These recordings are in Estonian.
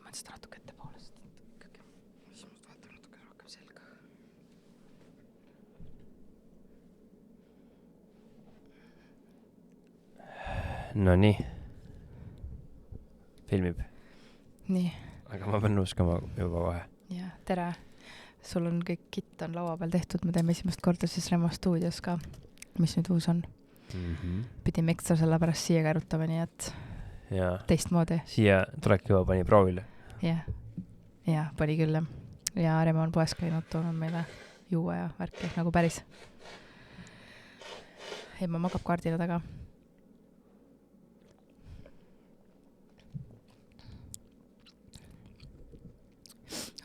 tõmban seda natuke ette poolest. Siis ma vaatan natuke rohkem selga. No nii. Filmib. Nii. Aga ma pean nuuskama juba kohe. Ja, tere. Sul on kõik kitt on laua peal tehtud. Me teeme esimest korda siis Remo stuudios ka, mis nüüd uus on. Pidime ekstra selle pärast siia kärutama, nii et ja. Teistmoodi. Siia tulek juba pani proovile. Ja, pani küll. Ja Remo on poes käinud, toonud meile juua ja värki, nagu päris. Emma magab kaardina taga.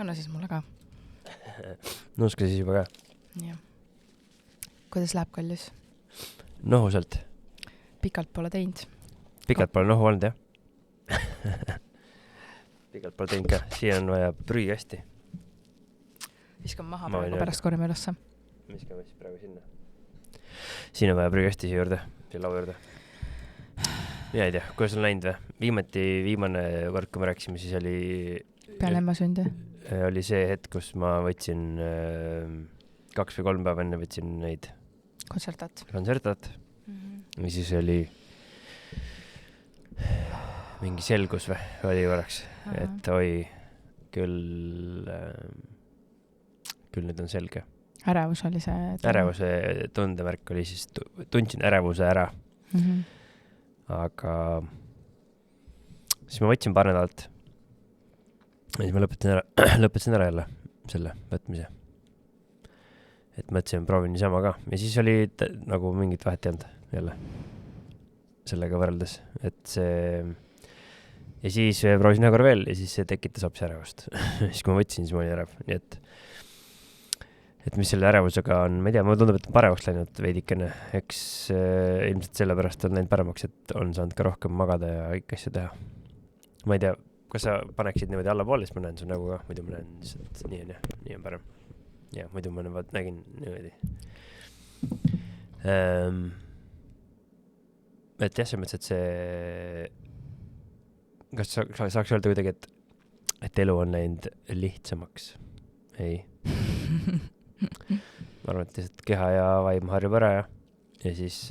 Anna siis mulle ka. Nuuska siis juba ka. Jah. Kuidas läheb kallis? Nohuselt. Pikalt pole teinud. Pikalt pole nohu olnud, jah. Pikalt pole teinud ka. Siin on vaja prügikasti. Viskame maha praegu pärast korjame ülesse. Viskame siis praegu sinna. Siin on vaja prügikasti siia juurde, siia laua juurde. Mina ei tea, kuidas on läinud või? Viimane kord, kui me rääkisime, siis oli... Peale emma sündi? Oli see hetk, kus ma võtsin 2 või 3 päeva enne võtsin neid Konsertat. Ja siis oli mingi selgus või oli korraks, et oi, küll nüüd on selge. Ärevus oli see? Ärevuse tundemärk oli siis, tundsin ärevuse ära. Aga siis ma võtsin paar nädalat. Ja siis ma lõpetasin ära jälle selle võtmise. Et mõtlesin, proovin niisama ka. Ja siis oli nagu mingit vahet jäänud jälle sellega võrreldes. Et see... Ja siis proovisin ühe korra veel ja siis see tekitas hoopis ärevust. Siis kui ma võtsin, siis ma olin ärev. Nii et mis selle ärevusega on, ma ei tea, mulle tundub, et on paremaks läinud veidikene. Eks ilmselt sellepärast on läinud paremaks, et on saanud ka rohkem magada ja kõik asja teha. Ma ei tea, kas sa paneksid niimoodi alla poole, siis ma näen su nägu ka. Muidu ma näen lihtsalt nii on parem. Ja muidu ma nägin niimoodi. Et jah, see mõttes, et see... Kas saaks öelda kuidagi, et elu on läinud lihtsamaks? Ei. Ma arvan, et lihtsalt keha ja vaim harjub ära ja siis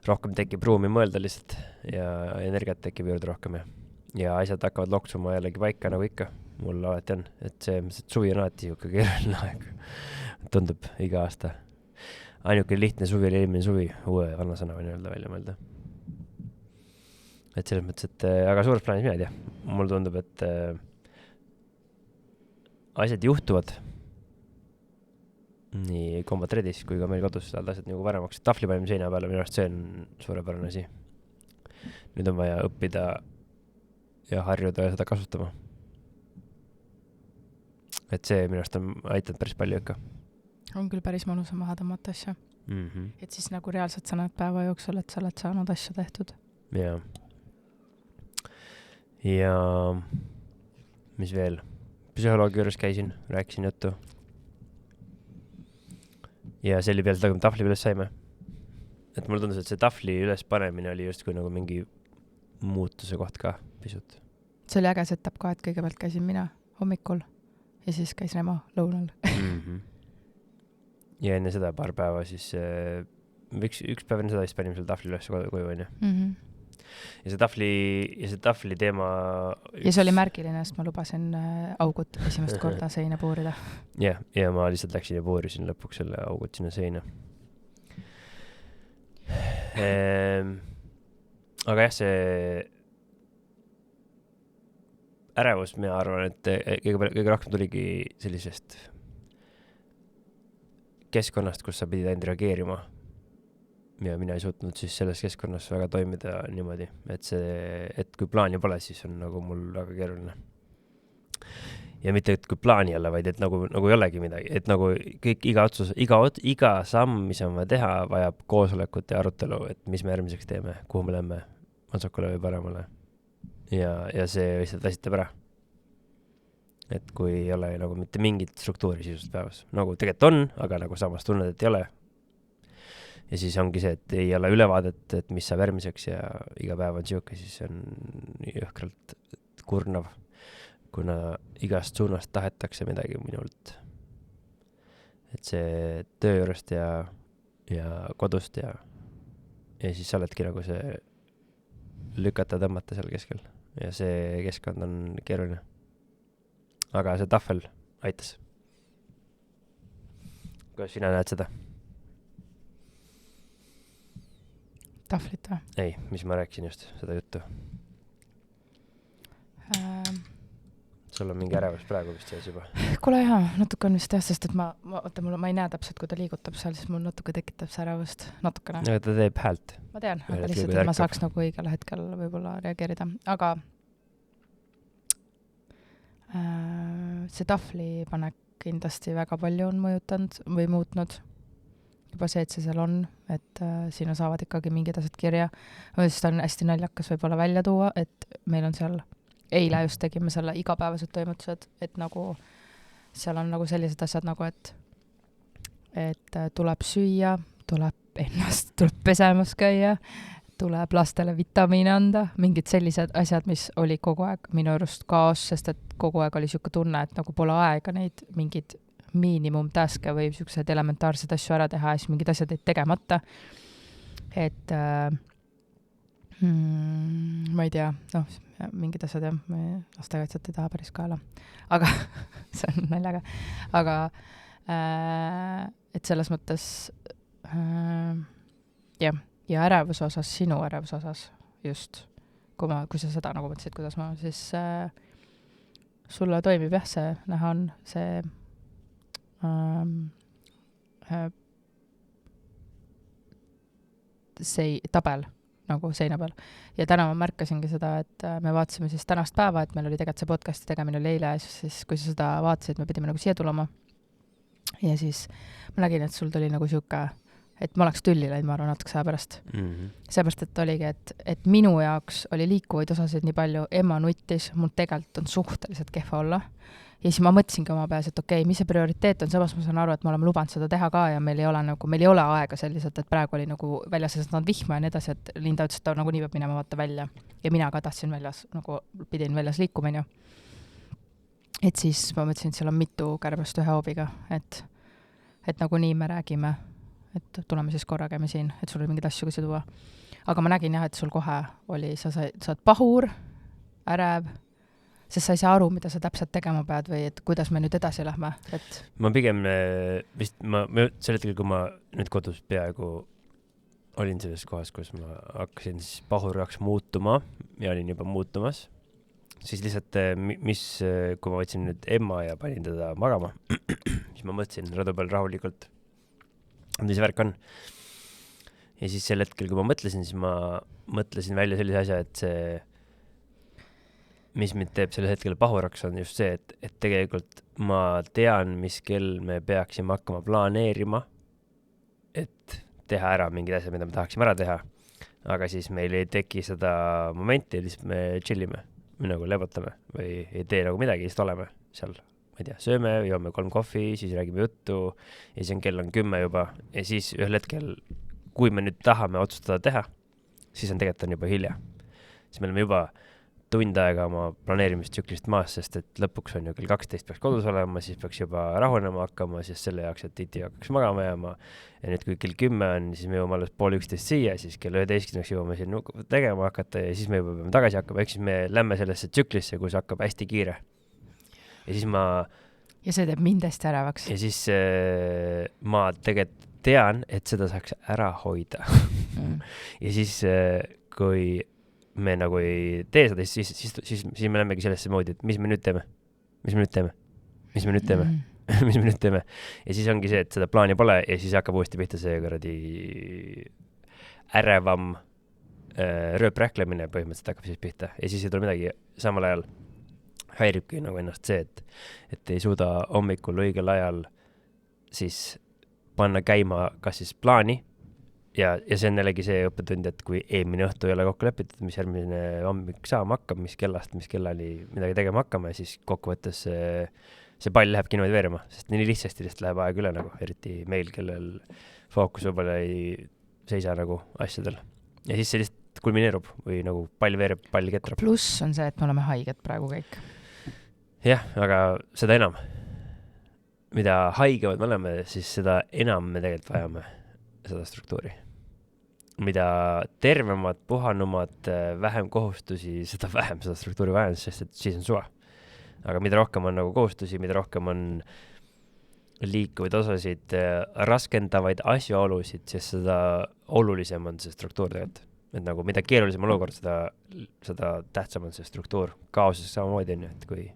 rohkem tekib ruumi mõelda lihtsalt ja energiat tekib juurde rohkem ja asjad hakkavad loksuma jällegi paika nagu ikka. Mul alati on, et see suvi on alati siuke keeruline aeg. Tundub iga aasta. Ainuke lihtne suvi oli eelmine suvi, uue vanna sõna võin öelda välja mõelda. Et selles mõttes, et aga suures plaanis mina ei tea. Mul tundub, et asjad juhtuvad nii kombatredis kui ka meil kodus saad asjad nagu paremaks. Tahvli panime seina peale, minu arust see on suurepärane asi. Nüüd on vaja õppida ja harjuda ja seda kasutama. Et see minu arust on aitanud päris palju ikka. On küll päris mõnusa maha tõmmata asja. Et siis nagu reaalselt sa näed päeva jooksul, et sa oled saanud asja tehtud. Ja mis veel? Psühholoogi juures käisin, rääkisin juttu. Ja see oli peale seda, kui me tahvli üles saime. Et mulle tundus, et see tahvli üles panemine oli just kui nagu mingi muutuse koht ka pisut. See oli äge setup ka, et kõigepealt käisin mina hommikul ja siis käis Remo lõunal. Ja enne seda paar päeva siis üks päev enne seda siis panime selle tahvli üles koju on ju. Ja see tahvli teema... Ja see oli märgiline, sest ma lubasin augut esimest korda seina puurida. Ja ma lihtsalt läksin ja puurisin lõpuks selle augut sinna seina. Aga jah, see ärevus, mina arvan, et kõige rohkem tuligi sellisest keskkonnast, kus sa pidid ainult reageerima. Ja mina ei suutnud siis selles keskkonnas väga toimida niimoodi, et kui plaani pole, siis on nagu mul väga keeruline. Ja mitte, et kui plaani jälle, vaid et nagu ei olegi midagi, et nagu kõik iga otsus, iga samm, mis on vaja teha, vajab koosolekut ja arutelu, et mis me järgmiseks teeme, kuhu me lähme, vasakule või paremale. Ja see lihtsalt väsitab ära. Et kui ei ole nagu mitte mingit struktuuri sisust päevas. Nagu tegelikult on, aga nagu samas tunned, et ei ole. ja siis ongi see, et ei ole ülevaadet, et mis saab järgmiseks ja iga päev on siuke, siis see on jõhkralt kurnav, kuna igast suunast tahetakse midagi minult. Et see töö juurest ja kodust ja siis sa oledki nagu see lükata tõmmata seal keskel ja see keskkond on keeruline. Aga see tahvel aitas. Kuidas sina näed seda? Tahvlit või? Ei, mis ma rääkisin just, seda juttu. Sul on mingi ärevus praegu vist sees juba. Kuule jah, natuke on vist jah, sest et ma ei näe täpselt, kui ta liigutab seal, siis mul natuke tekitab see ärevust. Natukene. Aga ta teeb häält. Ma tean, aga lihtsalt, et ma saaks nagu õigel hetkel võib-olla reageerida. Aga see tahvlipanek kindlasti väga palju on mõjutanud või muutnud. Juba see, et see seal on, et sinna saavad ikkagi mingid asjad kirja. Sest on hästi naljakas võib-olla välja tuua, et meil on seal eile just tegime selle igapäevased toimutused, et nagu seal on nagu sellised asjad nagu, et tuleb süüa, tuleb pesemas käia, tuleb lastele vitamiine anda, mingid sellised asjad, mis oli kogu aeg minu arust kaos, sest et kogu aeg oli siuke tunne, et nagu pole aega neid mingid miinimumtaske või siuksed elementaarsed asju ära teha ja siis mingid asjad jäid tegemata. Et ma ei tea, mingid asjad jah, lastekaitsjad ei taha päris kaela, aga see on naljaga, aga et selles mõttes ja ärevuse osas, sinu ärevuse osas just, kui sa seda nagu mõtlesid, kuidas ma siis sulle toimib jah, see näha on see tabel nagu seina peal. Ja täna ma märkasingi seda, et me vaatasime siis tänast päeva, et meil oli tegelikult see podcasti tegemine oli eile ja siis kui sa seda vaatasid, me pidime nagu siia tulema. Ja siis ma nägin, et sul tuli nagu siuke, et ma oleks tülli läinud, ma arvan, natuke aja pärast. Seepärast, et oligi, et minu jaoks oli liikuvaid osasid nii palju, Emma nuttis, mul tegelikult on suhteliselt kehva olla. Ja siis ma mõtlesingi oma peas, et okei, mis see prioriteet on, samas ma saan aru, et me oleme lubanud seda teha ka ja meil ei ole aega selliselt, et praegu oli nagu väljas nad vihma ja nii edasi, et Linda ütles, et ta nagu nii peab minema vaata välja. Ja mina ka tahtsin väljas, nagu pidin väljas liikuma, ju. Et siis ma mõtlesin, et seal on mitu kärbest ühe hoobiga, et nagu nii me räägime, et tuleme siis korra käime siin, et sul oli mingid asju ka tuua. Aga ma nägin jah, et sul kohe oli, sa oled pahur, ärev, sest sa ei saa aru, mida sa täpselt tegema pead või et kuidas me nüüd edasi lähme. Et... Ma pigem vist, sel hetkel, kui ma nüüd kodus peaaegu olin selles kohas, kus ma hakkasin siis pahurjaks muutuma ja olin juba muutumas, siis lihtsalt, kui ma võtsin nüüd Emma ja panin teda magama, siis ma mõtlesin radu peal rahulikult, mis värk on. Ja siis sel hetkel, kui ma mõtlesin, siis ma mõtlesin välja sellise asja, et see mis mind teeb selle hetkel pahuraks on just see, et tegelikult ma tean, mis kell me peaksime hakkama planeerima, et teha ära mingid asjad, mida me tahaksime ära teha. Aga siis meil ei teki seda momenti, lihtsalt me chillime, me nagu lebotame või ei tee nagu midagi, lihtsalt oleme seal, ma ei tea, sööme, joome 3 kohvi, siis räägime juttu ja siis kell on 10 juba ja siis ühel hetkel, kui me nüüd tahame otsustada teha, siis on tegelikult juba hilja. Siis me oleme juba tund aega oma planeerimistsüklist maas, sest et lõpuks on ju kell 12 peaks kodus olema, siis peaks juba rahunema hakkama, siis selle jaoks, et Titi hakkaks magama jääma. Ja nüüd, kui kell 10 on, siis me jõuame alles 10:30 siia, siis kell 11 jõuame siin tegema hakata ja siis me juba peame tagasi hakkama. Ehk siis me lämme sellesse tsüklisse, kus hakkab hästi kiire. Ja siis ja see teeb mind hästi ärevaks. Ja siis ma tegelikult tean, et seda saaks ära hoida. Ja siis, kui me nagu ei tee seda, siis me lämmegi sellesse moodi, et mis me nüüd teeme. Ja siis ongi see, et seda plaani pole ja siis hakkab uuesti pihta see kuradi ärevam rööprähklemine põhimõtteliselt hakkab siis pihta. Ja siis ei tule midagi, samal ajal häiribki nagu ennast see, et ei suuda hommikul õigel ajal siis panna käima kas siis plaani. Ja see on jällegi see õppetund, et kui eelmine õhtu ei ole kokku lepitud, mis järgmine hommik saama hakkab, mis kellani midagi tegema hakkame, siis kokkuvõttes see pall lähebki niimoodi veerema, sest nii lihtsasti läheb aeg üle nagu, eriti meil, kellel fookus võib-olla ei seisa nagu asjadel. Ja siis see lihtsalt kulmineerub või nagu pall veereb, pall ketrab. Pluss on see, et me oleme haiged praegu kõik. Jah, aga seda enam. Mida haigevad me oleme, siis seda enam me tegelikult vajame seda struktuuri. Mida tervemad, puhanumad, vähem kohustusi, seda vähem seda struktuuri vajan, sest et siis on suva. Aga mida rohkem on nagu kohustusi, mida rohkem on liikuvaid osasid, raskendavaid asjaolusid, siis seda olulisem on see struktuur tegelikult. Et nagu mida keerulisem olukord, seda tähtsam on see struktuur. Kaoses samamoodi on ju, et kui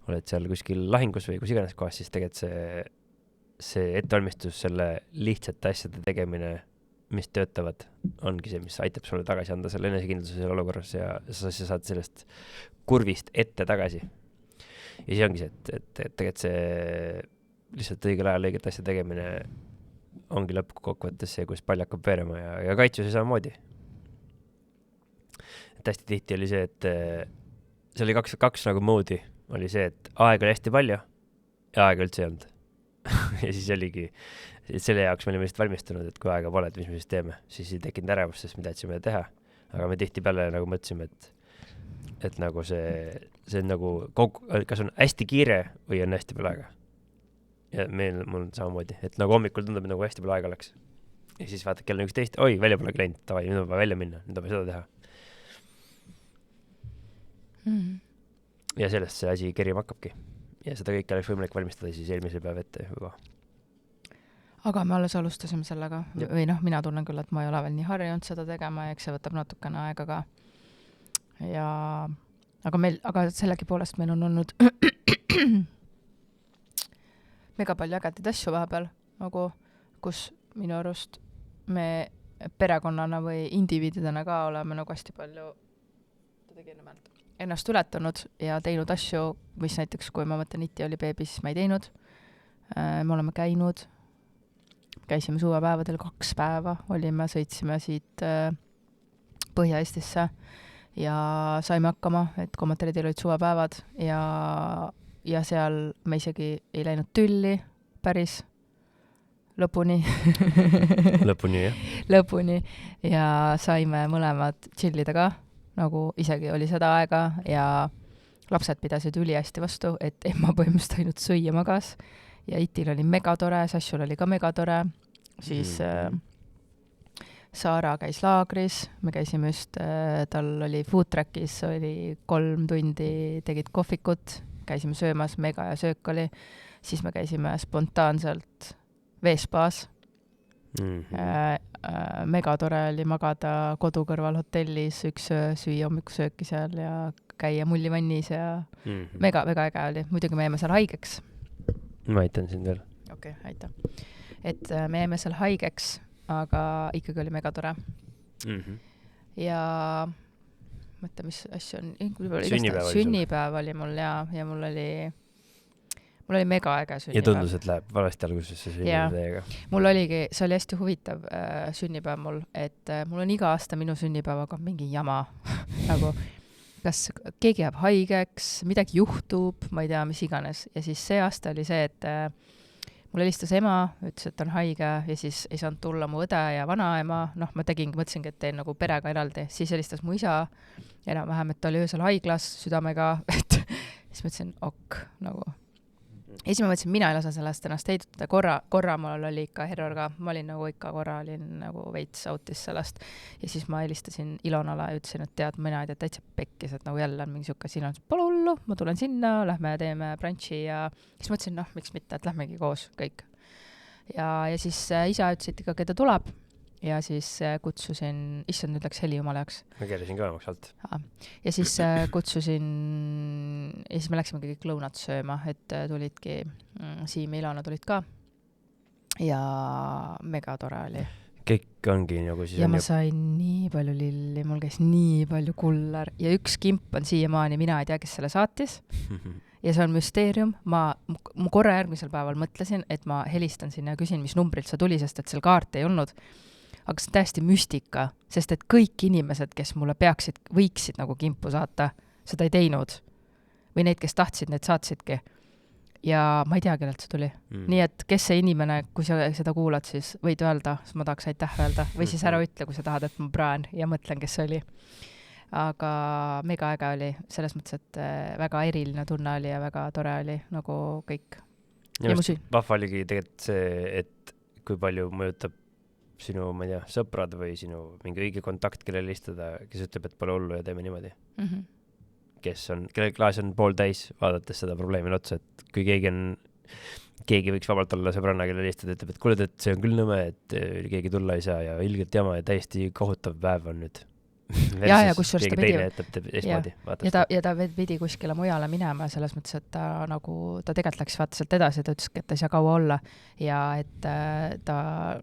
oled seal kuskil lahingus või kus iganes kohas, siis tegelikult see ettevalmistus, selle lihtsate asjade tegemine, mis töötavad, ongi see, mis aitab sulle tagasi anda selle enesekindluse selle olukorras ja sa saad sellest kurvist ette tagasi. Ja siis ongi see, et tegelikult see lihtsalt õigel ajal õiget asja tegemine ongi lõppkokkuvõttes see, kus pall hakkab veerema ja kaitsus samamoodi. Et hästi tihti oli see, et see oli kaks nagu moodi. Oli see, et aega oli hästi palju ja aega üldse ei olnud. Ja siis oligi, selle jaoks me olime lihtsalt valmistunud, et kui aega pole, et mis me siis teeme, siis ei tekinud ärevust, sest mida tahtsime teha. Aga me tihti peale nagu mõtlesime, et nagu see on nagu, kas on hästi kiire või on hästi palju aega. Ja mul on samamoodi, et nagu hommikul tundub, et nagu hästi palju aega oleks. Ja siis vaatad kell on 11, oi, välja pole läinud, tavai, nüüd on vaja välja minna, nüüd on vaja seda teha. Ja sellest see asi kerima hakkabki. Ja seda kõik oleks võimalik valmistada siis eelmise päev ette juba. Aga me alles alustasime sellega. Või noh, mina tunnen küll, et ma ei ole veel nii harjunud seda tegema ja eks see võtab natukene aega ka. Ja, aga sellegipoolest meil on olnud mega palju ägedaid asju vahepeal, nagu kus minu arust me perekonnana või indiviididena ka oleme nagu hästi palju ennast ületanud ja teinud asju, mis näiteks, kui ma mõtlen, Iti oli beebis, ma ei teinud. Me oleme käisime suvepäevadel 2 päeva, sõitsime siit Põhja-Eestisse ja saime hakkama, et kommentaaridel olid suvepäevad ja seal me isegi ei läinud tülli päris lõpuni. Lõpuni, jah. Lõpuni ja saime mõlemad chillida ka. Nagu isegi oli seda aega ja lapsed pidasid üli hästi vastu, et emma põhimõtteliselt ainult sõi ja magas ja Itil oli megatore, Sassul oli ka megatore, siis Saara käis laagris, me käisime just, tal oli food trackis, oli 3 tundi, tegid kohvikut, käisime söömas, mega ja söök oli, siis me käisime spontaanselt Veespaas. Megatore oli magada kodu kõrval hotellis, üks süüa hommikusööki seal ja käia mullivannis ja mega äge oli. Muidugi me jäime seal haigeks. Ma aitan sind veel. Okei, aitäh. Et me jäime seal haigeks, aga ikkagi oli megatore. Ja mõtle, mis asju on. Sünnipäev oli mul ja mul oli mega äge sünnipäev. Ja tundus, et läheb valesti alguses see sünnipäev teiega. Mul oligi, see oli hästi huvitav sünnipäev mul, et mul on iga aasta minu sünnipäevaga mingi jama. Nagu, kas keegi jääb haigeks, midagi juhtub, ma ei tea, mis iganes. Ja siis see aasta oli see, et mul helistas ema, ütles, et on haige ja siis ei saanud tulla mu õde ja vanaema. Noh, ma mõtlesingi, et teen nagu perega eraldi. Siis helistas mu isa enam-vähem, et ta oli öösel haiglas südamega, et siis mõtlesin, nagu ja siis ma mõtlesin, mina ei lase sellest ennast heidutada. Korra mul oli ikka error ka. Ma olin nagu ikka korra olin nagu veits autis sellest. Ja siis ma helistasin Ilonale ja ütlesin, et tead, mina ei tea täitsa pekkis, et nagu jälle on mingi siuke Ilon, pole hullu, ma tulen sinna, lähme teeme brunchi ja siis mõtlesin, miks mitte, et lähmegi koos kõik. Ja siis isa ütles, et ikka keda tuleb. Ja siis kutsusin, issand, nüüd läks heli jumala jaoks. Ma keerisin ka omaks alt. Ja siis kutsusin, ja siis me läksime kõik lõunat sööma, et tulidki, Siim ja Ilona tulid ka. Ja mega tore oli. Kõik ongi nagu siis... Ja ma sain nii palju lilli, mul käis nii palju kullar ja üks kimp on siiamaani, mina ei tea, kes selle saatis. Ja see on müsteerium. Ma korra järgmisel päeval mõtlesin, et ma helistan sinna ja küsin, mis numbrilt see tuli, sest et seal kaart ei olnud. Aga see on täiesti müstika, sest et kõik inimesed, kes mulle võiksid nagu kimpu saata, seda ei teinud. Või need, kes tahtsid, need saatsidki. ja ma ei tea, kellelt see tuli. Nii et kes see inimene, kui sa seda kuulad, siis võid öelda, siis ma tahaks aitäh öelda. Või siis ära ütle, kui sa tahad, et ma praen ja mõtlen, kes see oli. Aga mega äge oli, selles mõttes, et väga eriline tunne oli ja väga tore oli, nagu kõik. Ja vahva oligi tegelikult see, et kui palju mõjutab sinu, ma ei tea, sõprad või sinu mingi õige kontakt, kellele istada, kes ütleb, et pole hullu ja teeme niimoodi. Kellel klaas on pooltäis, vaadates seda probleemi otsa, et kui keegi võiks vabalt olla sõbranna, kellele istada, ütleb, et kuule, et see on küll nõme, et keegi tulla ei saa ja ilgelt jama ja täiesti kohutav päev on nüüd. ja kusjuures keegi teine jätab esmaadi. Ja ta pidi kuskile mujale minema selles mõttes, et ta tegelikult läks vaata sealt edasi, ta ütles, et ta ei saa kaua olla ja et ta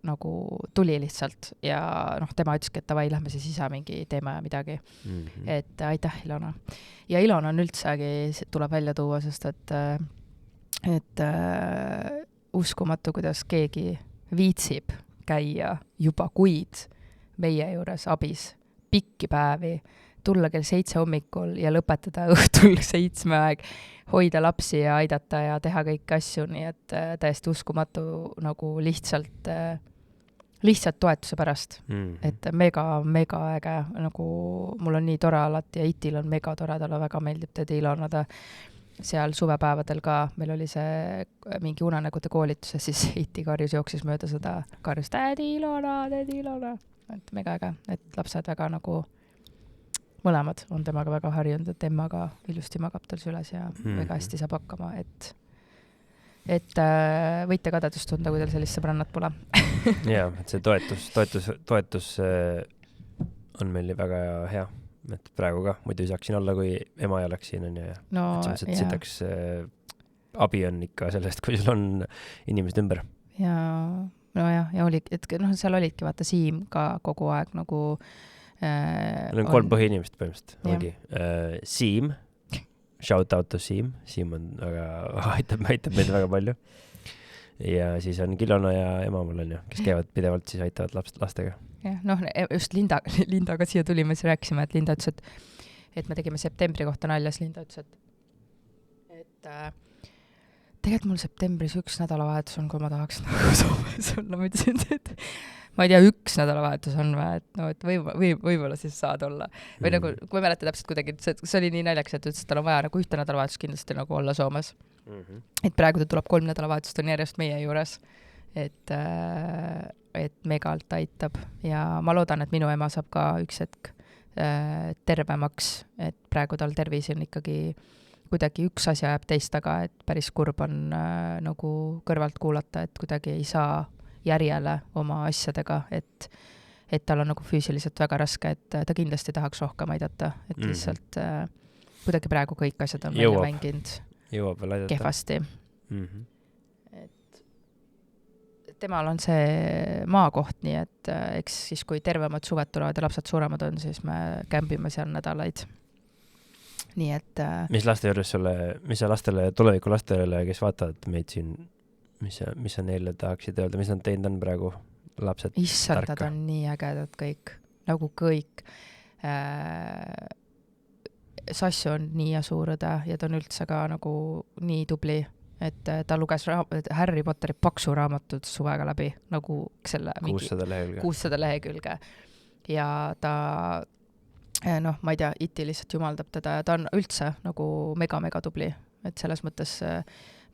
nagu tuli lihtsalt ja tema ütleski, et davai, lähme siis isa mingi teema ja midagi. Et aitäh, Ilona. Ja Ilona on üldsegi, tuleb välja tuua, sest et uskumatu, kuidas keegi viitsib käia juba kuid meie juures abis pikki päevi, tulla kell 7 hommikul ja lõpetada õhtul 7 aeg, hoida lapsi ja aidata ja teha kõiki asju, nii et täiesti uskumatu nagu lihtsalt toetuse pärast. Et mega äge, nagu mul on nii tore alati ja Itil on mega tore, talle väga meeldib teed Ilonada seal suvepäevadel ka, meil oli see mingi unenägude koolitus ja siis Iti jooksis mööda seda, karjus tädi Ilona, et mega äge, et lapsed väga nagu mõlemad on temaga väga harjunud, et emmaga ilusti magab tal süles ja väga hästi saab hakkama, et võite kadedust tunda, kui teil sellist sõbrannat pole. Jaa, et see toetus on meil väga hea, et praegu ka, muidu ei saaksin olla, kui ema ei oleks siin ja et sitaks abi on ikka sellest, kui sul on inimesed ümber. Ja oli, et seal olidki vaata Siim ka kogu aeg nagu on 3 põhiinimest põhimõtteliselt. Ongi Siim, shout out to Siim on väga, aitab meid väga palju. Ja siis on Ilona ja ema mul on ju, kes käivad pidevalt, siis aitavad lastega. Just Lindaga siia tulime, siis rääkisime, et Linda ütles, et me tegime septembri kohta naljas, Linda ütles, et tegelikult mul septembris 1 nädalavahetus on, kui ma tahaks nagu Soomes olla. Ma ütlesin, et ma ei tea, 1 nädalavahetus on või, et võib-olla siis saad olla. Või nagu, kui ma mäletan täpselt kuidagi, see oli nii naljaks, et ütles, et tal on vaja nagu 1 nädalavahetus kindlasti nagu olla Soomes. Et praegu ta tuleb 3 nädalavahetust on järjest meie juures. Et megalt aitab. Ja ma loodan, et minu ema saab ka üks hetk tervemaks, et praegu tal tervis on ikkagi kuidagi üks asja jääb teist taga, et päris kurb on nagu kõrvalt kuulata, et kuidagi ei saa järjele oma asjadega, et tal on nagu füüsiliselt väga raske, et ta kindlasti tahaks rohkem aidata, et lihtsalt kuidagi praegu kõik asjad on välja mänginud kehvasti. Et temal on see maakoht, nii et eks siis kui tervemad suved tulevad ja lapsed suuremad on, siis me kämbime seal nädalaid. Nii et mis laste juures mis sa lastele, tuleviku lastele, kes vaatavad meid siin, mis sa neile tahaksid öelda, mis nad teinud on praegu lapsed? Issand, nad on nii ägedad kõik, nagu kõik. Sassu on nii ja suurõde ja ta on üldse ka nagu nii tubli, et ta luges Harry Potteri paksu raamatut suvega läbi, nagu selle 600 lehekülge. Ja ta ma ei tea, Iti lihtsalt jumaldab teda ja ta on üldse nagu mega tubli, et selles mõttes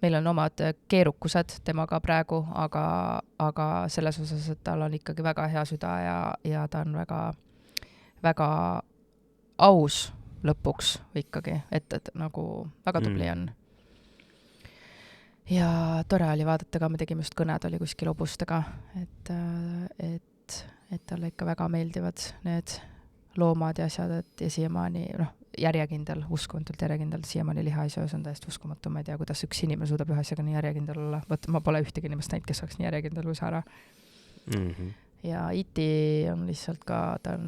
meil on omad keerukused temaga praegu, aga selles osas, et tal on ikkagi väga hea süda ja ta on väga aus lõpuks ikkagi, et nagu väga tubli on. Ja tore oli vaadata ka, me tegime just kõned, oli kuskil hobustega, et talle ikka väga meeldivad need loomad ja asjad, et ja siiamaani, järjekindel, uskumatult järjekindel, siiamaani liha ei söö, see on täiesti uskumatu, ma ei tea, kuidas üks inimene suudab ühe asjaga nii järjekindel olla. Ma pole ühtegi inimest näinud, kes oleks nii järjekindel kui Sara. Ja Iti on lihtsalt ka, ta on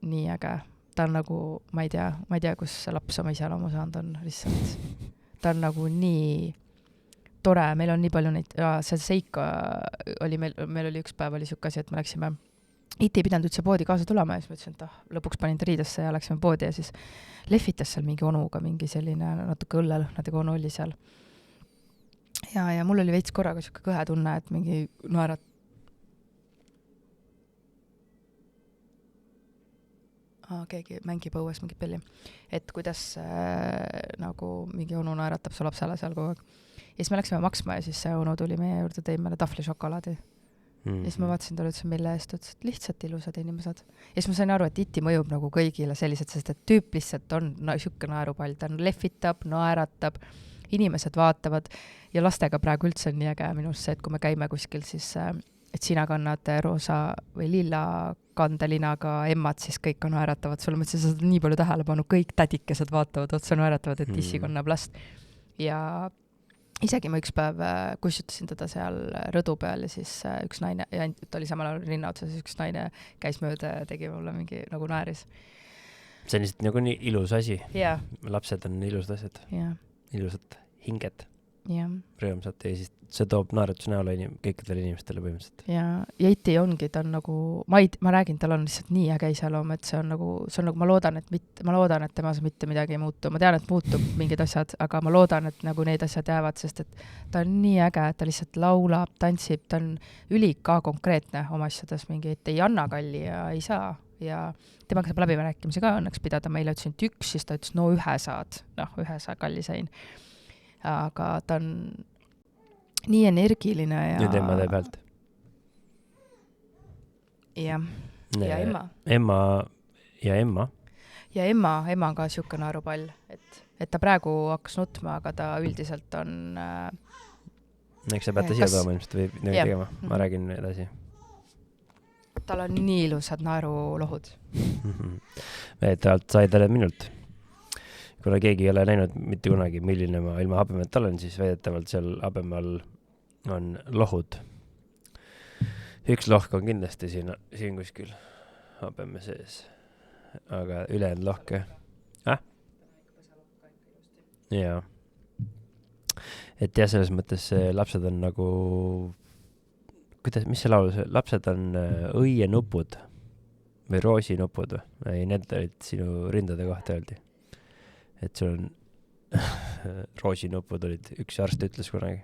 nii äge. Ta on nagu, ma ei tea, kus see laps oma iseloomu saanud on lihtsalt. Ta on nagu nii tore, meil on nii palju neid, see seika oli, meil oli üks päev oli siukasi, et me läksime Iti ei pidanud üldse poodi kaasa tulema ja siis ma ütlesin, et lõpuks panin ta riidesse ja läksime poodi ja siis lehvitas seal mingi onuga mingi selline natuke õllelõhnadega onu oli seal. ja mul oli veits korraga siuke kõhe tunne, et mingi naerat keegi mängib õues mingit pelli. Et kuidas nagu mingi onu naeratab su lapsele seal kogu aeg. Ja siis me läksime maksma ja siis see onu tuli meie juurde, tõi meile tahvli šokolaadi. Ja siis ma vaatasin talle, ütlesin, mille eest, ütlesin, et lihtsalt ilusad inimesed. Ja siis ma sain aru, et iti mõjub nagu kõigile sellised, sest et tüüp lihtsalt on siuke naerupall, ta lehvitab, naeratab, inimesed vaatavad ja lastega praegu üldse on nii äge minust see, et kui me käime kuskil, siis et sina kannad roosa või lilla kandelinaga emmad, siis kõik on naeratavad sulle, mõtlesin, sa saad nii palju tähelepanu, kõik tädikesed vaatavad otsa, naeratavad, et issi kannab last. Ja isegi ma üks päev kussutasin teda seal rõdu peal ja siis üks naine, ja ta oli samal ajal rinna otsas, üks naine käis mööda ja tegi mulle mingi nagu naeris. See on lihtsalt nagu nii ilus asi. Yeah. Lapsed on ilusad asjad. Yeah. Ilusad hinged. Yeah. Rõõmsad ja siis see toob naeratuse näole kõikidele inimestele põhimõtteliselt. Ja iti ongi, ta on nagu, ma räägin, tal on lihtsalt nii äge iseloom, et see on nagu, ma loodan, et temas mitte midagi ei muutu. Ma tean, et muutub mingid asjad, aga ma loodan, et nagu need asjad jäävad, sest et ta on nii äge, et ta lihtsalt laulab, tantsib, ta on ülika konkreetne oma asjades mingi, et ei anna kalli ja ei saa. Ja temaga saab läbimärkimisi ka õnneks pidada. Ma eile ütlesin, et üks, siis ta ütles, no ühe saa kalli sain. Aga ta on nii energiline ja... Nüüd emma teeb häält. Ja emma. Ja emma. Ja emma on ka siuke naerupall, et ta praegu hakkas nutma, aga ta üldiselt on... Eks sa peate siia tooma ilmselt või midagi tegema. Ma räägin edasi. Tal on nii ilusad naerulohud. Veetavalt sai talle minult. Kuna keegi ei ole näinud mitte kunagi, milline ma ilma habemalt olen, siis veedetavalt seal habemal on lohud. Üks lohk on kindlasti siin kuskil habeme sees. Aga ülejäänud lohke. Jaa. Et jah, selles mõttes lapsed on nagu... mis see laul? Lapsed on õienupud või roosinupud või? Ei, need olid sinu rindade kohta öeldi. Et sul on roosinupud olid, üks arst ütles kunagi.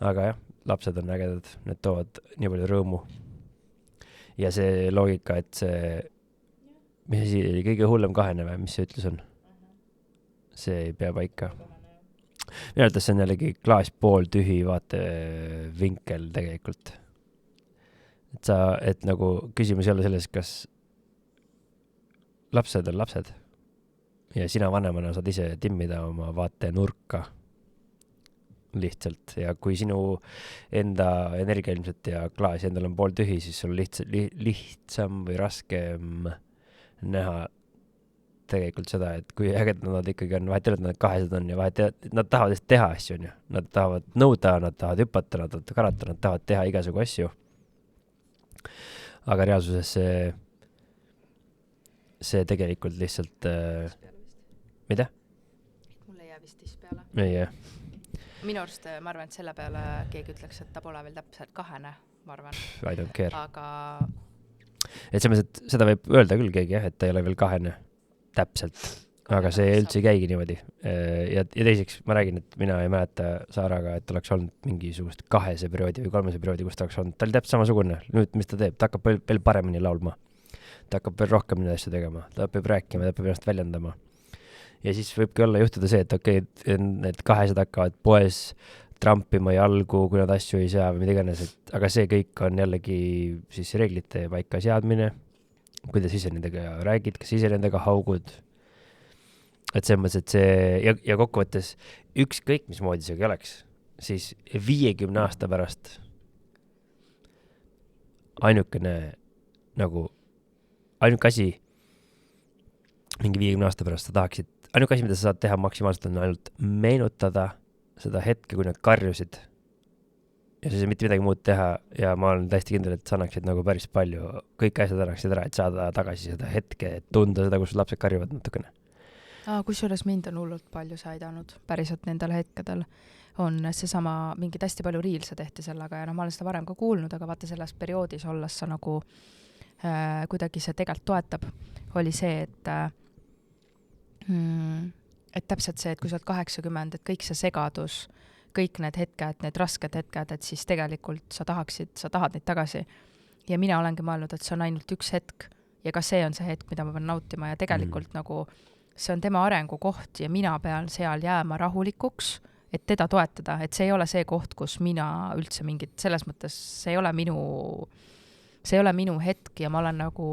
Aga jah, lapsed on ägedad, need toovad nii palju rõõmu. Ja see loogika, et see, mis asi oli kõige hullem kahene või, mis see ütlus on? See ei pea paika. Minu arvates see on jällegi klaas pool tühi vaatevinkel tegelikult. Et nagu küsimus ei ole selles, kas lapsed on lapsed ja sina vanemana saad ise timmida oma vaatenurka lihtsalt. Ja kui sinu enda energia ilmselt ja klaas endal on pool tühi, siis sul lihtsam või raskem näha tegelikult seda, et kui ägedad nad ikkagi on, vahet ei ole, et nad kahesed on ja vahet ei ole, nad tahavad teha asju, on ju. Nad tahavad nõuda, nad tahavad hüpata, nad tahavad karata, nad tahavad teha igasugu asju. Aga reaalsuses see tegelikult lihtsalt... Mida? Mul ei jää vist tiss peale. Ei jää. Minu arust, ma arvan, et selle peale keegi ütleks, et ta pole veel täpselt kahene, ma arvan. I don't care. Aga... Et selles mõttes, et seda võib öelda küll keegi, jah, et ta ei ole veel kahene täpselt. Aga see üldse ei käigi niimoodi. Ja teiseks ma räägin, et mina ei mäleta Saaraga, et oleks olnud mingisugust 2 perioodi või 3 perioodi, kus ta oleks olnud. Ta oli täpselt samasugune. Nüüd, mis ta teeb? Ta hakkab veel paremini laulma. Ta hakkab veel rohkem neid asju tegema. Ta peab rääkima, ta peab ennast väljendama. Ja siis võibki olla juhtuda see, et okei, need 2 hakkavad poes trampima jalgu, kui nad asju ei saa või mida iganes. Aga see kõik on jällegi siis reeglite paika seadmine. Kuidas ise nendega räägid, kas ise nendega haugud. Et see mõttes, et see ja kokkuvõttes ükskõik mis moodi see oleks, siis 50 aasta pärast ainuke asi mingi 50 aasta pärast sa tahaksid, ainuke asi, mida sa saad teha maksimaalselt on ainult meenutada seda hetke, kui nad karjusid ja sa ei saa mitte midagi muud teha ja ma olen täiesti kindel, et sa annaksid nagu päris palju, kõik asjad annaksid ära, et saada tagasi seda hetke, et tunda seda, kus lapsed karjuvad natukene. Kusjuures mind on hullult palju saidanud päriselt nendel hetkedel. On seesama, mingid hästi palju riilse tehti sellega ja ma olen seda varem ka kuulnud, aga vaata selles perioodis olles sa nagu kuidagi see tegelikult toetab. Oli see, et täpselt see, et kui sa oled 80, et kõik see segadus, kõik need hetked, need rasked hetked, et siis tegelikult sa tahad neid tagasi. Ja mina olengi mõelnud, et see on ainult üks hetk ja ka see on see hetk, mida ma pean nautima ja tegelikult nagu see on tema arengukoht ja mina pean seal jääma rahulikuks, et teda toetada, et see ei ole see koht, kus mina üldse mingit, selles mõttes see ei ole minu hetk ja ma olen nagu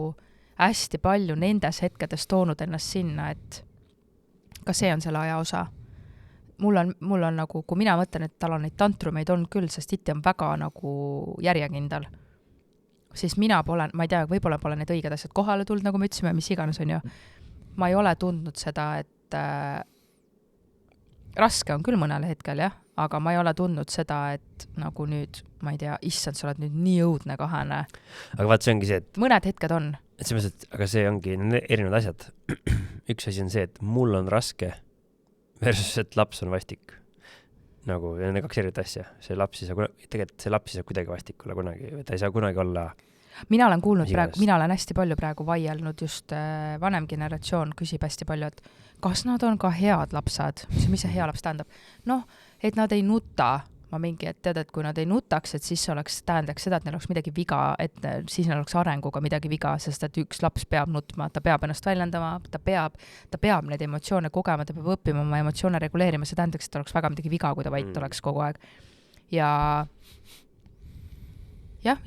hästi palju nendes hetkedes toonud ennast sinna, et ka see on selle aja osa. Mul on nagu, kui mina mõtlen, et tal on neid tantrumeid on küll, sest Iti on väga nagu järjekindel, siis mina pole, ma ei tea, võib-olla pole need õiged asjad kohale tulnud, nagu me ütlesime, mis iganes on ju. Ma ei ole tundnud seda, et raske on küll mõnel hetkel, jah, aga ma ei ole tundnud seda, et nagu nüüd, ma ei tea, issand, sa oled nüüd nii õudne kahene. Aga vaat see ongi see, et mõned hetked on. Et selles mõttes, aga see ongi erinevad asjad. Üks asi on see, et mul on raske versus, et laps on vastik. Nagu, need 2 erinevat asja. Tegelikult see laps ei saa kuidagi vastik olla kunagi. Ta ei saa kunagi olla... Mina olen kuulnud praegu, mina olen hästi palju praegu vaielnud, just vanem generatsioon küsib hästi palju, et kas nad on ka head lapsad? Mis see hea laps tähendab? Noh, et nad ei nuta. Ma mingi, et tead, et kui nad ei nutaks, et siis tähendaks seda, et neil oleks midagi viga, et siis neil oleks arenguga midagi viga, sest et üks laps peab nutma, ta peab ennast väljendama, ta peab neid emotsioone kogema, ta peab õppima oma emotsioone reguleerima, see tähendaks, et ta oleks väga midagi viga, kui ta vait oleks kogu aeg. Ja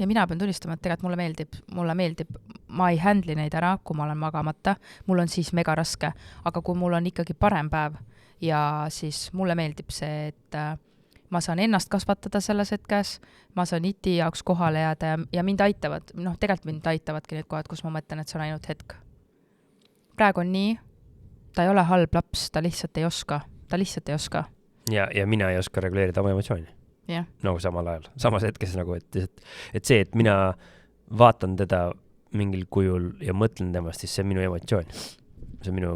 mina pean tunnistama, et tegelikult mulle meeldib, ma ei handli neid ära, kui ma olen magamata, mul on siis mega raske, aga kui mul on ikkagi parem päev ja siis mulle meeldib see, et ma saan ennast kasvatada selles hetkes, ma saan Iti jaoks kohale jääda ja mind aitavad, tegelikult mind aitavadki need kohad, kus ma mõtlen, et see on ainult hetk. Praegu on nii, ta ei ole halb laps, ta lihtsalt ei oska. Ja mina ei oska reguleerida oma emotsiooni. Yeah. Nagu samal ajal, samas hetkes nagu, et see, et mina vaatan teda mingil kujul ja mõtlen temast, siis see on minu emotsioon. See on minu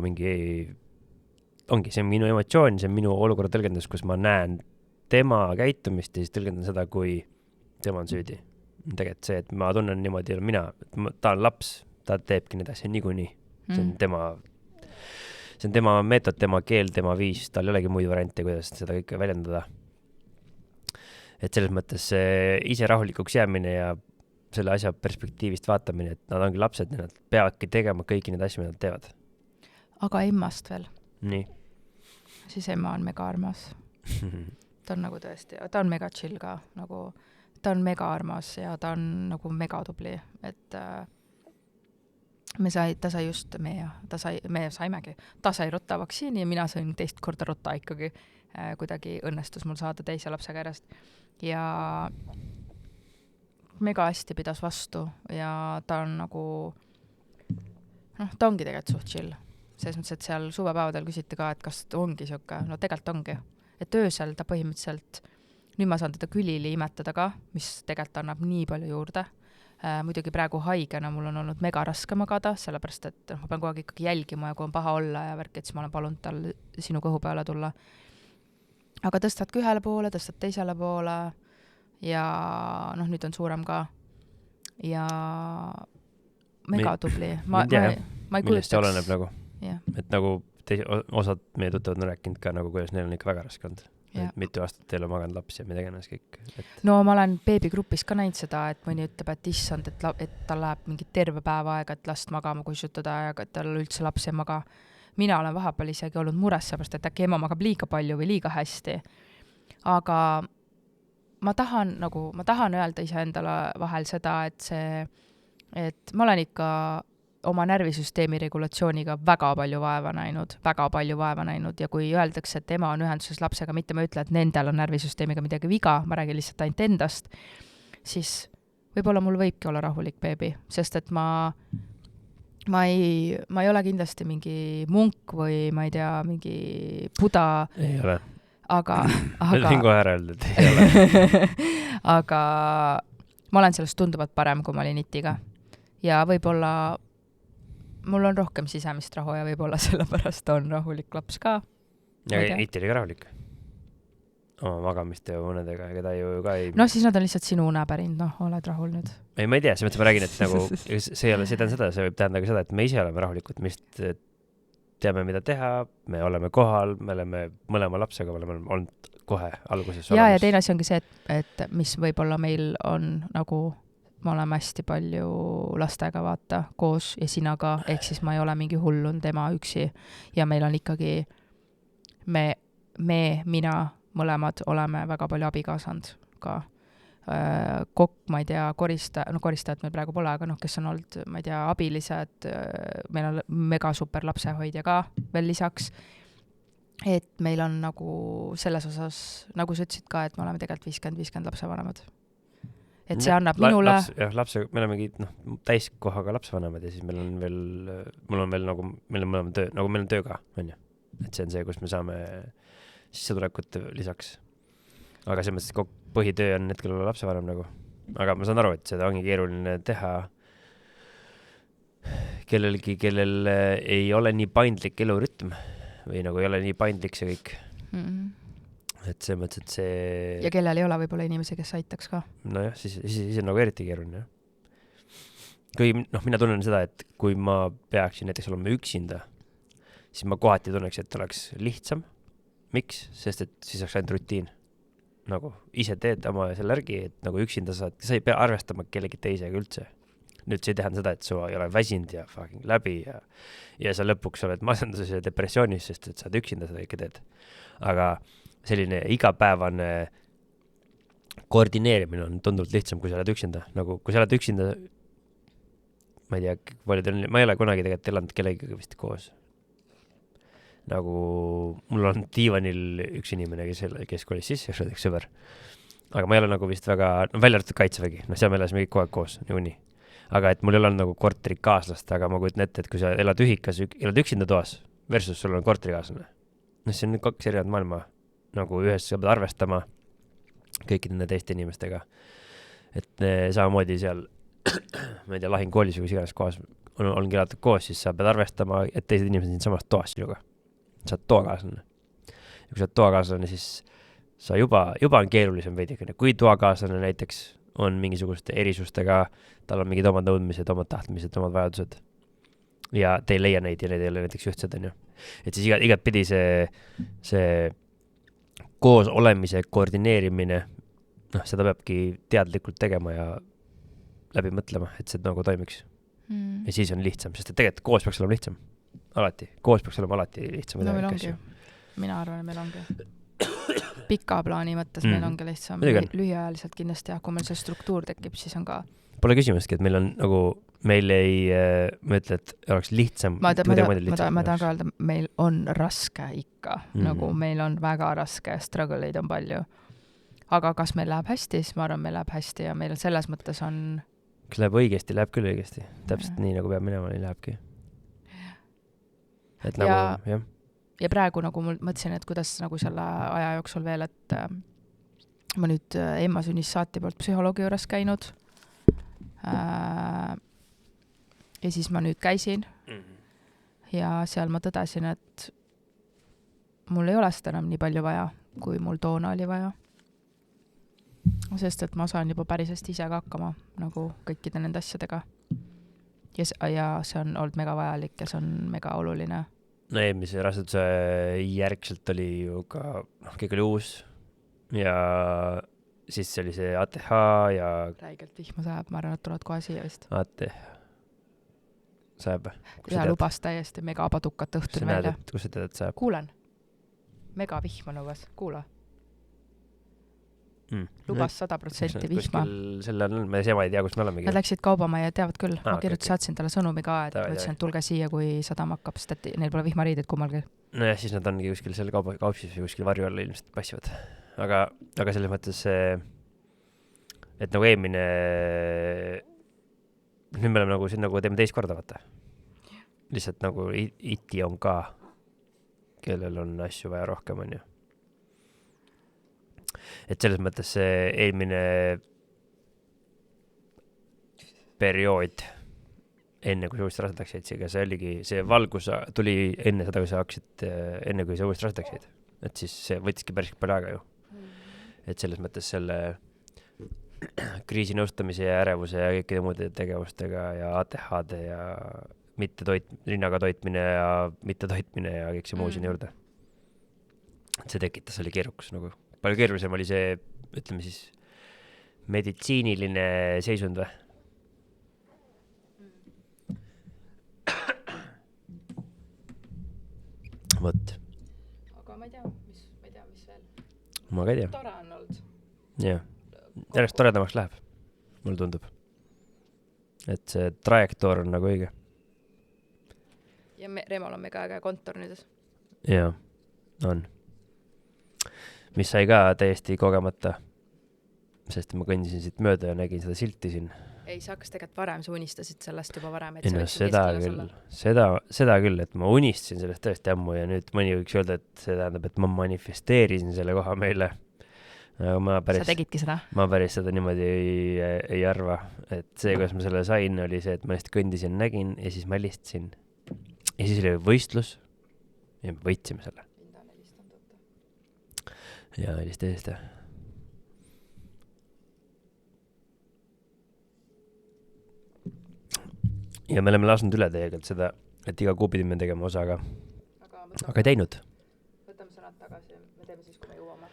see on minu emotsioon, see on minu olukorra tõlgendus, kus ma näen tema käitumist ja siis tõlgendan seda, kui tema on süüdi. Tegelikult see, et ma tunnen niimoodi, ta on laps, ta teebki need asja niikuinii. See on tema meetod, tema keel, tema viis, tal ei olegi muid variante, kuidas seda kõike väljendada. Et selles mõttes ise rahulikuks jäämine ja selle asja perspektiivist vaatamine, et nad ongi lapsed ja nad peavadki tegema kõiki need asju, mida nad teevad. Aga emmast veel. Nii. Siis emma on mega armas. Ta on nagu tõesti, ta on mega chill ka, nagu ta on mega armas ja ta on nagu mega tubli, et me saimegi, ta sai rotavaktsiini ja mina sain teist korda rota ikkagi, kuidagi õnnestus mul saada teise lapse käest ja mega hästi pidas vastu ja ta on nagu ta ongi tegelikult suht chill, selles mõttes, et seal suvepäevadel küsiti ka, et kas ongi siuke, tegelikult ongi, et öösel ta põhimõtteliselt, nüüd ma saan teda külili imetada ka, mis tegelikult annab nii palju juurde. Muidugi praegu haigena mul on olnud mega raske magada, sellepärast, et ma pean kogu aeg ikkagi jälgima ja kui on paha olla ja värk, et siis ma olen palunud tal sinu kõhu peale tulla. Aga tõstadki ühele poole, tõstad teisele poole ja nüüd on suurem ka ja mega tubli. Ma ei millest see oleneb nagu. Yeah. Et nagu osad meie tuttavad on rääkinud ka, nagu kuidas neil on ikka väga raske olnud. Yeah. Mitu aastat teil on maganud laps ja mida iganes kõik. No ma olen beebigrupis ka näinud seda, et mõni ütleb, et issand, et tal läheb mingi terve päev aega, et last magama kuisutada ja et tal üldse laps ei maga. Mina olen vahepeal isegi olnud mures, seepärast, et äkki ema magab liiga palju või liiga hästi. Aga ma tahan öelda iseendale vahel seda, et ma olen ikka oma närvisüsteemi regulatsiooniga väga palju vaeva näinud ja kui öeldakse, et ema on ühenduses lapsega, mitte ma ütle, et nendel on närvisüsteemiga midagi viga, ma räägin lihtsalt ainult endast, siis võib-olla mul võibki olla rahulik beebi, sest et ma ei ole kindlasti mingi munk või ma ei tea, mingi buda. Ei ole. Aga võin kohe ära öelda, et ei ole. Aga ma olen sellest tunduvalt parem, kui ma olin Itiga. Ja võib-olla mul on rohkem sisemist rahu ja võib-olla sellepärast on rahulik laps ka. Ja Iti oli ka rahulik? Oma magamiste ja unedega, keda ju ka ei... No siis nad on lihtsalt sinu une pärind, oled rahul nüüd. Ei, ma ei tea, see mõttes ma räägin, et nagu see ei ole seda, see võib tähendada ka seda, et me ise oleme rahulikud, me teame, mida teha, me oleme kohal, me oleme mõlema lapsega, me oleme olnud kohe alguses ja teine asi ongi see, et mis võib-olla meil on nagu, me oleme hästi palju lastega vaata koos ja sina ka, ehk siis ma ei ole mingi hullund ema üksi ja meil on ikkagi mina mõlemad oleme väga palju abi kaasanud ka. Kokk, ma ei tea, koristajad meil praegu pole, aga kes on olnud, ma ei tea, abilised, meil on mega super lapsehoidja ka veel lisaks, et meil on nagu selles osas, nagu sa ütlesid ka, et me oleme tegelikult 50-50 lapsevanemad. Et see annab minule... me olemegi täiskohaga lapsevanemad ja siis meil on veel nagu, meil on töö, nagu meil on töö ka, on ju. Et see on see, kus me saame sissetulekut lisaks. Aga see mõttes, et põhitöö on hetkel olla lapsevanem nagu. Aga ma saan aru, et seda ongi keeruline teha kellelgi, kellel ei ole nii paindlik elurütm või nagu ei ole nii paindlik see kõik. Et see mõttes, et see... Ja kellel ei ole võib-olla inimesi, kes aitaks ka. Nojah, siis on nagu eriti keeruline. Kui, mina tunnen seda, et kui ma peaksin näiteks olema üksinda, siis ma kohati tunneks, et oleks lihtsam. Miks? Sest et siis oleks ainult rutiin. Nagu ise teed oma selle järgi, et nagu üksinda sa ei pea arvestama kellegi teisega üldse. Nüüd see ei tähenda seda, et su ei ole väsinud ja fucking läbi ja sa lõpuks oled masenduses ja depressioonis, sest et sa oled üksinda seda ikka teed. Aga selline igapäevane koordineerimine on tunduvalt lihtsam, kui sa oled üksinda. Nagu kui sa oled üksinda, ma ei tea, ma ei ole kunagi tegelikult elanud kellegiga vist koos. Nagu mul on diivanil üks inimene, kes kolis sisse, üks sõber. Aga ma ei ole nagu vist väga, välja arvatud Kaitsevägi, seal me elasime kõik kogu aeg koos, niikuinii. Aga et mul ei ole nagu korterikaaslast, aga ma kujutan ette, et kui sa elad ühikas, elad üksinda toas versus sul on korterikaaslane. See on kaks erinevat maailma. Nagu ühes sa pead arvestama kõikide nende teiste inimestega. Et samamoodi seal, ma ei tea, lahingkoolis või kus iganes kohas on elatud koos, siis sa pead arvestama, et teised inimesed siin samas toas sinuga. Sa oled toakaaslane. Ja kui sa oled toakaaslane, siis sa juba on keerulisem veidikene. Kui toakaaslane näiteks on mingisuguste erisustega, tal on mingid omad nõudmised, omad tahtmised, omad vajadused ja te ei leia neid ja need ei ole näiteks ühtsed, on ju. Et siis igat pidi see koos olemise koordineerimine, seda peabki teadlikult tegema ja läbi mõtlema, et see nagu toimiks. Ja siis on lihtsam, sest et tegelikult koos peaks olema lihtsam. Alati. Koos peaks olema alati lihtsam. No meil ongi. Mina arvan, et meil ongi. Pika plaani mõttes meil ongi lihtsam. Lühiajaliselt kindlasti, kui meil see struktuur tekib, siis on ka... Pole küsimustki, et meil on nagu, meil ei mõtle, et oleks lihtsam. Ma tahan ka öelda, meil on raske ikka. Nagu meil on väga raske, struggle'id on palju. Aga kas meil läheb hästi, siis ma arvan, meil läheb hästi ja meil selles mõttes on... Kas läheb õigesti, läheb küll õigesti. Täpselt nii, nagu peab minema, nii lähebki. Et nagu, ja praegu nagu mul mõtlesin, et kuidas nagu selle aja jooksul veel, et ma nüüd Emma Sünnis saati poolt psühholoogi juures käinud ja siis ma nüüd käisin ja seal ma tõdesin, et mul ei ole seda enam nii palju vaja, kui mul toona oli vaja. Sest et ma saan juba päris hästi ise ka hakkama nagu kõikide nende asjadega. Ja see on olnud mega vajalik ja see on mega oluline. No eelmise raseduse järgselt oli ju ka, kõik oli uus ja siis oli see ATH ja... Räigelt vihma sajab, ma arvan, et tulevad kohe siia vist. ATH. Sajab? Ja lubas täiesti mega padukat õhtuni välja. Kus sa tead, et sajab? Kuulen. Mega vihma lubas. Kuula. Lubas 100% vihma. Selle on, ma ei tea, kus me olemegi. Nad läksid kaubamaja, teavad küll. Ma saatsin talle sõnumi ka, et ütlesin, et tulge siia, kui sadama hakkab, sest et neil pole vihmariided kummalgi. No ja siis nad ongi kuskil selle kaupsis või kuskil varju alla ilmselt passivad. Aga selles mõttes, et nagu eelmine, nüüd me oleme nagu siin nagu teeme teist korda, vaata. Lihtsalt nagu iti on ka, kellel on asju vaja rohkem, on ju. Et selles mõttes see eelmine periood, enne kui sa uuesti rasedaks jäid, see valgus tuli enne seda, kui sa hakkasid, enne kui sa uuesti rasedaks jäid. Et siis see võttiski päris palju aega ju. Et selles mõttes selle kriisinõustamise ja ärevuse ja kõikide muude tegevustega ja ATH-de ja rinnaga toitmine ja mitte toitmine ja kõik see muu sinna juurde. See tekitas, oli keerukas nagu palju keerulisem oli see, ütleme siis, meditsiiniline seisund või? Vot. Aga ma ei tea, mis veel. Ma ka ei tea. Tore on olnud. Jah. Järjest toredamaks läheb, mulle tundub. Et see trajektoor on nagu õige. Ja Remol on mega äge kontor nüüd. Jaa, on. Mis sai ka täiesti kogemata, sest ma kõndisin siit mööda ja nägin seda silti siin. Ei, sa hakkas tegelikult varem, sa unistasid sellest juba varem. Et seda küll, et ma unistasin sellest tõesti ammu ja nüüd mõni võiks öelda, et see tähendab, et ma manifesteerisin selle koha meile. Sa tegidki seda? Ma päris seda niimoodi ei arva, et see, kuidas ma selle sain, oli see, et ma lihtsalt kõndisin, nägin ja siis ma helistasin. Ja siis oli võistlus ja me võitsime selle. Ja helista. Ja me oleme lasknud üle tegelikult seda, et iga kuu pidime tegema osa, aga ei teinud. Võtame sõnad tagasi, me teeme siis, kui me jõuame.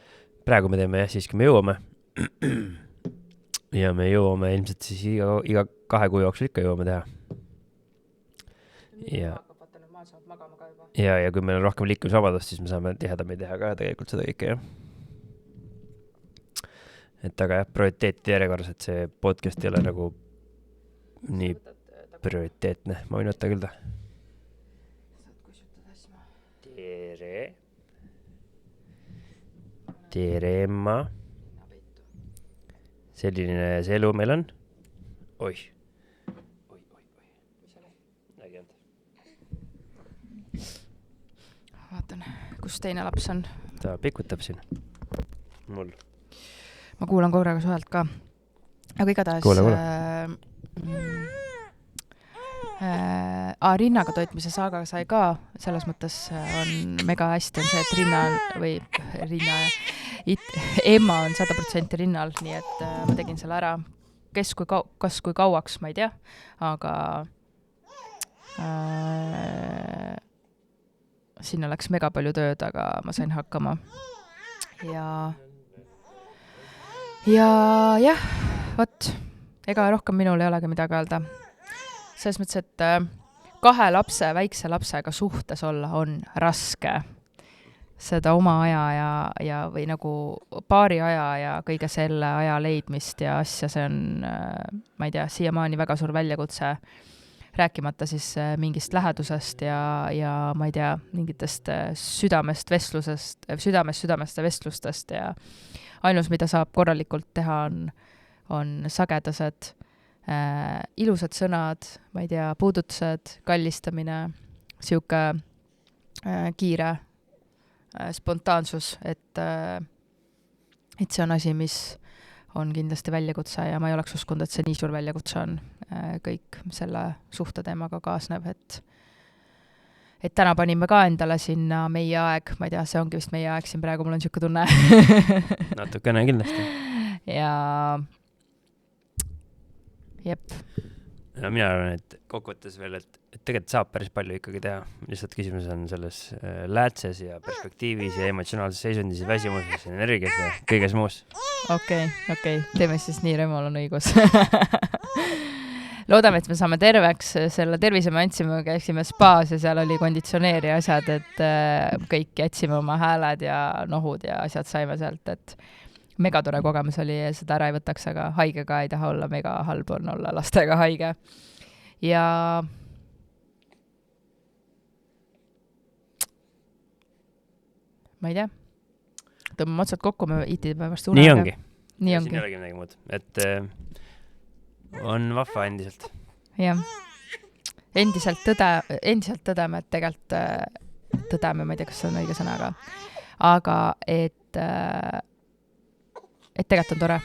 Praegu me teeme jah, siis kui me jõuame. Ja me jõuame ilmselt siis iga 2 kuu jooksul ikka jõuame teha. Ja kui meil on rohkem liikumisvabadust, siis me saame tihedamini teha ka tegelikult seda kõike, jah. Et aga jah, prioriteeti järjekorras, et see podcast ei ole nagu nii prioriteetne. Ma võin võtta küll ta. Tere, Emma. Selline see elu meil on. Oih. Mis oli? Nägi anda. Vaatan, kus teine laps on. Ta pikutab siin. Mul. Ma kuulan korraga suhelt ka. Aga igatahes... Kuule. Rinnaga toitmise saaga sai ka, selles mõttes on mega hästi on see, et Emma on 100% rinnal, nii et ma tegin selle ära. Kas kui kauaks, ma ei tea, aga sinna läks mega palju tööd, aga ma sain hakkama. Ja jah, võt, ega rohkem minul ei olegi midagi öelda. Selles mõttes, et 2 väikse lapsega suhtes olla on raske. Seda oma aja ja või nagu paari aja ja kõige selle aja leidmist ja asja, see on, ma ei tea, siiamaani väga suur väljakutse. Rääkimata siis mingist lähedusest ja ma ei tea, mingitest südamest vestlustest ja ainus, mida saab korralikult teha, on sagedased ilusad sõnad, ma ei tea, puudutused, kallistamine, siuke kiire spontaansus, et see on asi, mis on kindlasti väljakutse ja ma ei oleks uskunud, et see nii suur väljakutse on kõik selle suhteteemaga kaasnev, et täna panime ka endale sinna meie aeg, ma ei tea, see ongi vist meie aeg siin praegu, mul on siuke tunne. Natukene kindlasti. Ja jep. No mina arvan, et kokkuvõttes veel, et tegelikult saab päris palju ikkagi teha. Lihtsalt küsimus on selles läätses ja perspektiivis ja emotsionaalses seisundis ja väsimuses ja energias ja kõiges muus. Okei. Teeme siis nii, Remol on õigus. Loodame, et me saame terveks. Selle tervise me andsime, käiksime spaas ja seal oli konditsioneeri asjad, et kõik jätsime oma hääled ja nohud ja asjad saime sealt, et mega tore kogemus oli ja seda ära ei võtaks, aga haigega ei taha olla, mega halb on olla lastega haige. Ja ma ei tea, tõmbame otsad kokku, me itime varsti unega. Nii ongi. Siin ei olegi midagi muud, et on vahva endiselt. Jah. Endiselt tõdeme, et tegelikult tõdeme, ma ei tea, kas see on õige sõna, aga et tegelikult on tore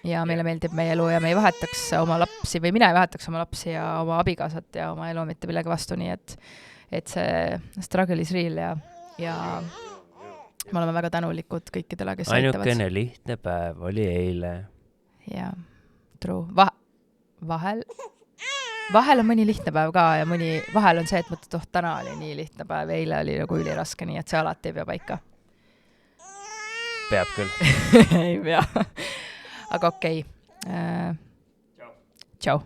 ja meile meeldib meie elu ja me ei vahetaks oma lapsi või mina ei vahetaks oma lapsi ja oma abikaasat ja oma elu mitte millegi vastu, nii et see struggle is real ja me oleme väga tänulikud kõikidele, kes aitavad. Ainukene lihtne päev oli eile. Ja, true. Vahel on mõni lihtne päev ka ja vahel on see, et mõtled, täna oli nii lihtne päev, eile oli nagu üliraske, nii et see alati ei pea paika. peab küll. ei pea. Aga okei. Tšau.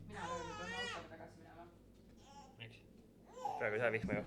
Mina pean autoga tagasi minema. Praegu ei saa vihma ju.